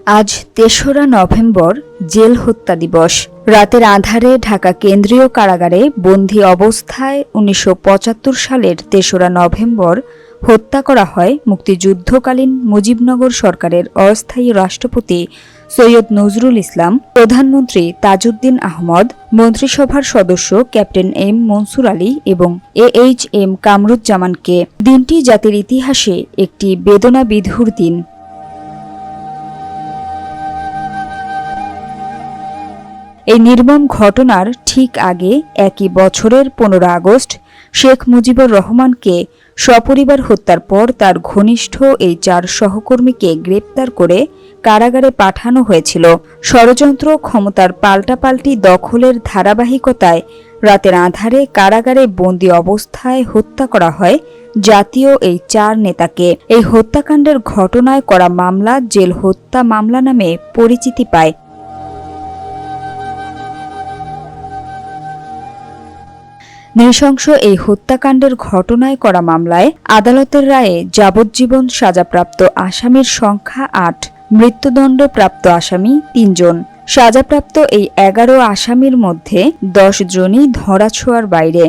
আজ ৩রা November jail হত্যা দিবস। রাতের আঁধারে ঢাকা কেন্দ্রীয় কারাগারে বন্দী অবস্থায় ১৯৭৫ সালের ৩রা নভেম্বর হত্যা করা হয় মুক্তিযুদ্ধকালীন মুজিবনগর সরকারের অস্থায়ী রাষ্ট্রপতি সৈয়দ নজরুল ইসলাম, প্রধানমন্ত্রী তাজউদ্দিন আহমদ, মন্ত্রিসভার সদস্য ক্যাপ্টেন এম মনসুর আলী এবং এএইচ.এম কামরুজ্জামানকে। দিনটি জাতির ইতিহাসে একটি বেদনাবিধুর দিন। এই নির্মম ঘটনার ঠিক আগে একই বছরের ১৫ আগস্ট শেখ মুজিবুর রহমানকে সপরিবার হত্যার পর তার ঘনিষ্ঠ এই ৪ সহকর্মীকে গ্রেপ্তার করে কারাগারে পাঠানো হয়েছিল। ষড়যন্ত্র, ক্ষমতার পাল্টাপাল্টি দখলের ধারাবাহিকতায় রাতের আঁধারে কারাগারে বন্দী অবস্থায় হত্যা করা হয় জাতীয় এই ৪ নেতাকে। এই হত্যাকাণ্ডের ঘটনায় করা মামলা জেল হত্যা মামলা নামে পরিচিতি পায়। নৃশংস এই হত্যাকাণ্ডের ঘটনায় করা মামলায় আদালতের রায়ে যাবজ্জীবন সাজাপ্রাপ্ত আসামির সংখ্যা ৮, মৃত্যুদণ্ডপ্রাপ্ত আসামি ৩ জন। সাজাপ্রাপ্ত এই ১১ আসামির মধ্যে ১০ জনই ধরাছোঁয়ার বাইরে।